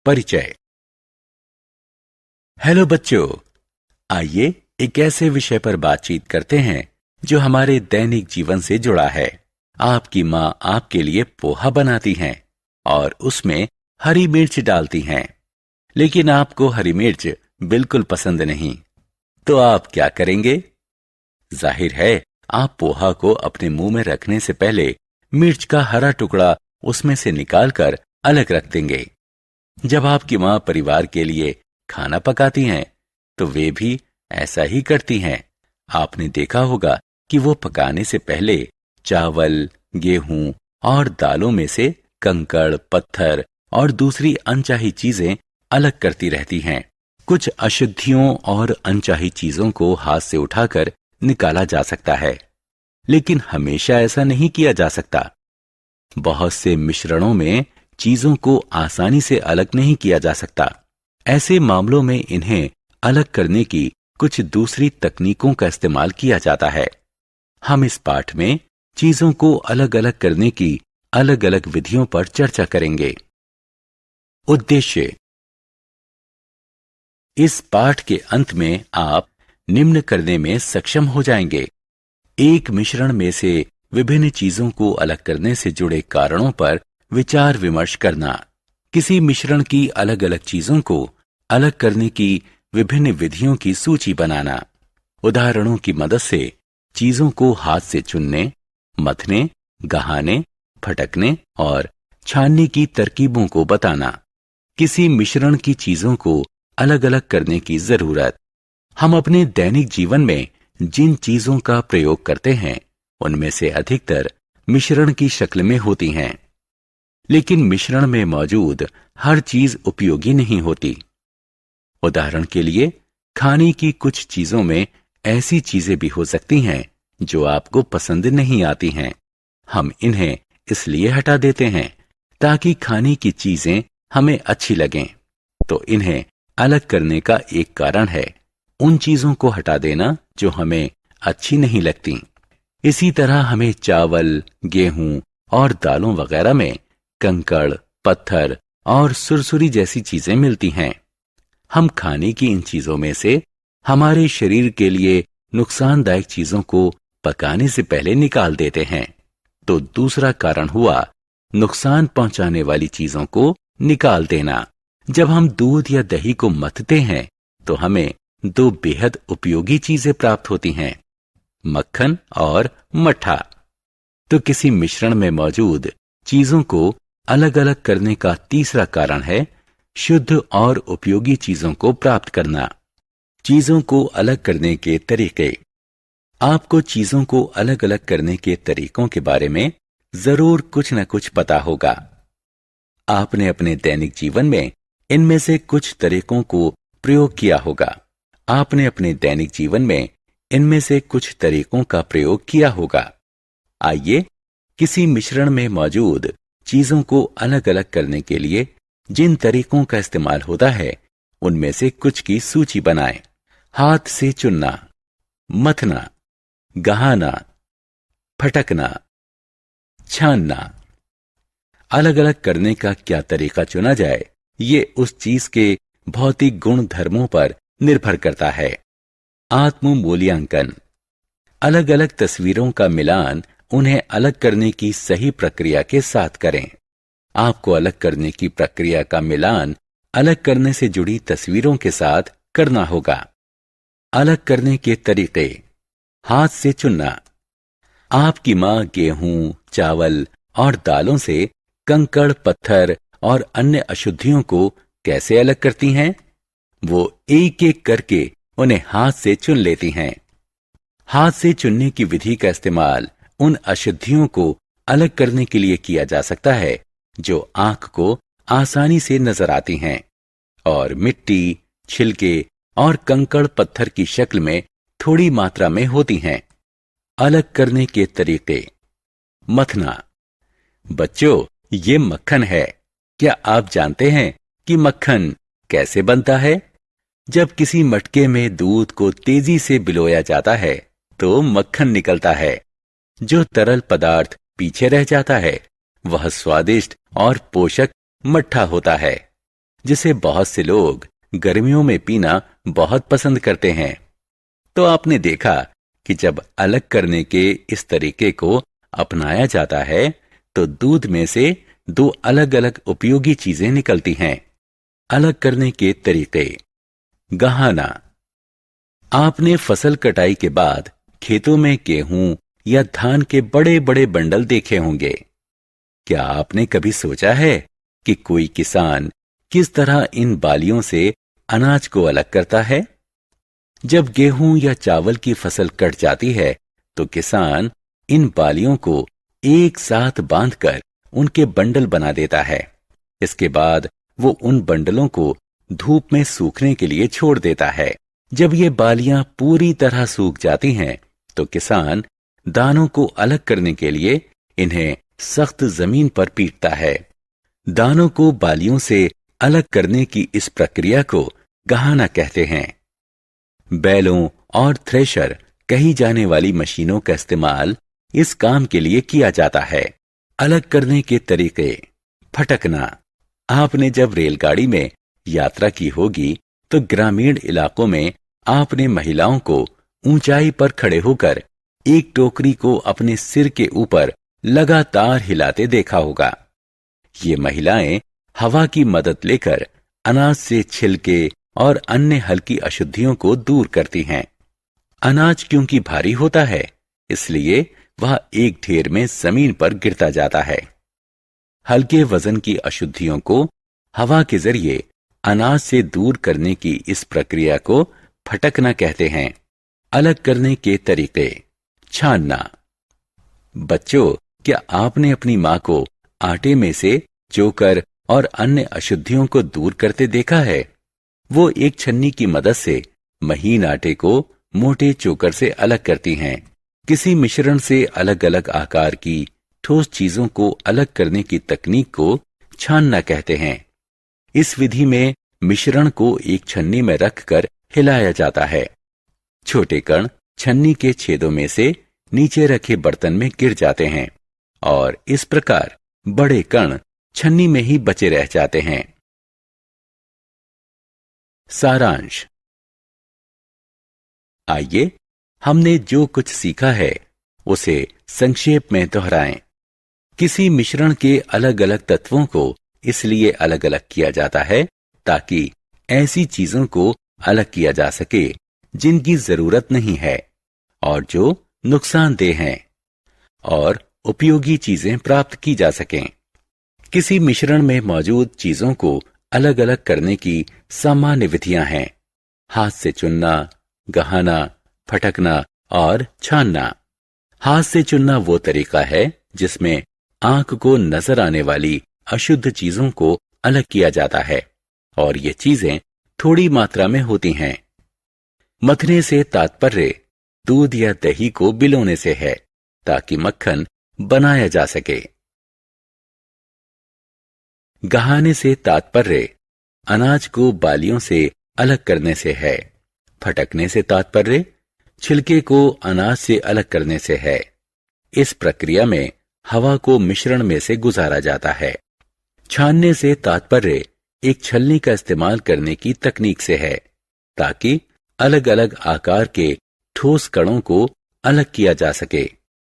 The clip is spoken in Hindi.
परिचय। हेलो बच्चों, आइए एक ऐसे विषय पर बातचीत करते हैं जो हमारे दैनिक जीवन से जुड़ा है। आपकी माँ आपके लिए पोहा बनाती हैं और उसमें हरी मिर्च डालती हैं, लेकिन आपको हरी मिर्च बिल्कुल पसंद नहीं, तो आप क्या करेंगे? जाहिर है, आप पोहा को अपने मुंह में रखने से पहले मिर्च का हरा टुकड़ा उसमें से निकालकर अलग रख देंगे। जब आपकी माँ परिवार के लिए खाना पकाती हैं, तो वे भी ऐसा ही करती हैं। आपने देखा होगा कि वो पकाने से पहले चावल, गेहूं और दालों में से कंकड़, पत्थर और दूसरी अनचाही चीजें अलग करती रहती हैं। कुछ अशुद्धियों और अनचाही चीजों को हाथ से उठाकर निकाला जा सकता है, लेकिन हमेशा ऐसा नहीं किया जा सकता। बहुत से मिश्रणों में चीजों को आसानी से अलग नहीं किया जा सकता। ऐसे मामलों में इन्हें अलग करने की कुछ दूसरी तकनीकों का इस्तेमाल किया जाता है। हम इस पाठ में चीजों को अलग अलग करने की अलग अलग विधियों पर चर्चा करेंगे। उद्देश्य: इस पाठ के अंत में आप निम्न करने में सक्षम हो जाएंगे। एक मिश्रण में से विभिन्न चीजों को अलग करने से जुड़े कारणों पर विचार विमर्श करना, किसी मिश्रण की अलग अलग चीजों को अलग करने की विभिन्न विधियों की सूची बनाना, उदाहरणों की मदद से चीजों को हाथ से चुनने, मथने, गहाने, फटकने और छानने की तरकीबों को बताना, किसी मिश्रण की चीजों को अलग अलग करने की जरूरत। हम अपने दैनिक जीवन में जिन चीजों का प्रयोग करते हैं, उनमें से अधिकतर मिश्रण की शक्ल में होती हैं, लेकिन मिश्रण में मौजूद हर चीज उपयोगी नहीं होती। उदाहरण के लिए, खाने की कुछ चीजों में ऐसी चीजें भी हो सकती हैं जो आपको पसंद नहीं आती हैं। हम इन्हें इसलिए हटा देते हैं ताकि खाने की चीजें हमें अच्छी लगें। तो इन्हें अलग करने का एक कारण है उन चीजों को हटा देना जो हमें अच्छी नहीं लगती। इसी तरह हमें चावल, गेहूं और दालों वगैरह में कंकड़, पत्थर और सुरसुरी जैसी चीजें मिलती हैं। हम खाने की इन चीजों में से हमारे शरीर के लिए नुकसानदायक चीजों को पकाने से पहले निकाल देते हैं। तो दूसरा कारण हुआ नुकसान पहुंचाने वाली चीजों को निकाल देना। जब हम दूध या दही को मथते हैं, तो हमें दो बेहद उपयोगी चीजें प्राप्त होती हैं, मक्खन और मट्ठा। तो किसी मिश्रण में मौजूद चीजों को अलग अलग करने का तीसरा कारण है शुद्ध और उपयोगी चीजों को प्राप्त करना। चीजों को अलग करने के तरीके। आपको चीजों को अलग अलग करने के तरीकों के बारे में जरूर कुछ न कुछ पता होगा। आपने अपने दैनिक जीवन में इनमें से कुछ तरीकों को प्रयोग किया होगा। आपने अपने दैनिक जीवन में इनमें से कुछ तरीकों का प्रयोग किया होगा। आइए, किसी मिश्रण में मौजूद चीजों को अलग अलग करने के लिए जिन तरीकों का इस्तेमाल होता है, उनमें से कुछ की सूची बनाएं। हाथ से चुनना, मथना, गहाना, फटकना, छानना। अलग अलग करने का क्या तरीका चुना जाए, ये उस चीज के भौतिक गुण धर्मों पर निर्भर करता है। आत्म मूल्यांकन। अलग अलग तस्वीरों का मिलान उन्हें अलग करने की सही प्रक्रिया के साथ करें। आपको अलग करने की प्रक्रिया का मिलान अलग करने से जुड़ी तस्वीरों के साथ करना होगा। अलग करने के तरीके। हाथ से चुनना। आपकी मां गेहूं, चावल और दालों से कंकड़, पत्थर और अन्य अशुद्धियों को कैसे अलग करती हैं? वो एक एक करके उन्हें हाथ से चुन लेती हैं। हाथ से चुनने की विधि का इस्तेमाल उन अशुद्धियों को अलग करने के लिए किया जा सकता है जो आंख को आसानी से नजर आती हैं और मिट्टी, छिलके और कंकड़ पत्थर की शक्ल में थोड़ी मात्रा में होती हैं। अलग करने के तरीके। मथना। बच्चों, ये मक्खन है। क्या आप जानते हैं कि मक्खन कैसे बनता है? जब किसी मटके में दूध को तेजी से बिलोया जाता है, तो मक्खन निकलता है। जो तरल पदार्थ पीछे रह जाता है, वह स्वादिष्ट और पोषक मट्ठा होता है। जिसे बहुत से लोग गर्मियों में पीना बहुत पसंद करते हैं। तो आपने देखा कि जब अलग करने के इस तरीके को अपनाया जाता है तो दूध में से दो अलग-अलग उपयोगी चीजें निकलती हैं। अलग करने के तरीके। गहाना। आपने फसल कटाई के बाद खेतों में गेहूं या धान के बड़े-बड़े बंडल देखे होंगे। क्या आपने कभी सोचा है कि कोई किसान किस तरह इन बालियों से अनाज को अलग करता है? जब गेहूं या चावल की फसल कट जाती है तो किसान इन बालियों को एक साथ बांधकर उनके बंडल बना देता है। इसके बाद वो उन बंडलों को धूप में सूखने के लिए छोड़ देता है। जब ये बालियां पूरी तरह सूख जाती हैं तो किसान दानों को अलग करने के लिए इन्हें सख्त जमीन पर पीटता है। दानों को बालियों से अलग करने की इस प्रक्रिया को गहाना कहते हैं। बैलों और थ्रेशर कही जाने वाली मशीनों का इस्तेमाल इस काम के लिए किया जाता है। अलग करने के तरीके। फटकना। आपने जब रेलगाड़ी में यात्रा की होगी तो ग्रामीण इलाकों में आपने महिलाओं को ऊंचाई पर खड़े होकर एक टोकरी को अपने सिर के ऊपर लगातार हिलाते देखा होगा। ये महिलाएं हवा की मदद लेकर अनाज से छिलके और अन्य हल्की अशुद्धियों को दूर करती हैं। अनाज क्योंकि भारी होता है इसलिए वह एक ढेर में जमीन पर गिरता जाता है। हल्के वजन की अशुद्धियों को हवा के जरिए अनाज से दूर करने की इस प्रक्रिया को फटकना कहते हैं। अलग करने के तरीके। छानना। बच्चों, क्या आपने अपनी मां को आटे में से चोकर और अन्य अशुद्धियों को दूर करते देखा है? वो एक छन्नी की मदद से महीन आटे को मोटे चोकर से अलग करती हैं। किसी मिश्रण से अलग-अलग आकार की ठोस चीजों को अलग करने की तकनीक को छानना कहते हैं। इस विधि में मिश्रण को एक छन्नी में रखकर हिलाया जाता है। छोटे कण छन्नी के छेदों में से नीचे रखे बर्तन में गिर जाते हैं और इस प्रकार बड़े कण छन्नी में ही बचे रह जाते हैं। सारांश। आइए हमने जो कुछ सीखा है उसे संक्षेप में दोहराएं। किसी मिश्रण के अलग-अलग तत्वों को इसलिए अलग-अलग किया जाता है ताकि ऐसी चीजों को अलग किया जा सके जिनकी जरूरत नहीं है और जो नुकसानदेह हैं, और उपयोगी चीजें प्राप्त की जा सकें। किसी मिश्रण में मौजूद चीजों को अलग-अलग करने की सामान्य विधियां हैं। हाथ से चुनना, गहाना, फटकना और छानना। हाथ से चुनना वो तरीका है जिसमें आंख को नजर आने वाली अशुद्ध चीजों को अलग किया जाता है और ये चीजें थोड़ी मात्रा में होती हैं। मथने से तात्पर्य दूध या दही को बिलोने से है ताकि मक्खन बनाया जा सके। गहाने से तात्पर्य अनाज को बालियों से अलग करने से है। फटकने से तात्पर्य छिलके को अनाज से अलग करने से है। इस प्रक्रिया में हवा को मिश्रण में से गुजारा जाता है। छानने से तात्पर्य एक छलनी का इस्तेमाल करने की तकनीक से है ताकि अलग-अलग आकार के ठोस कणों को अलग किया जा सके।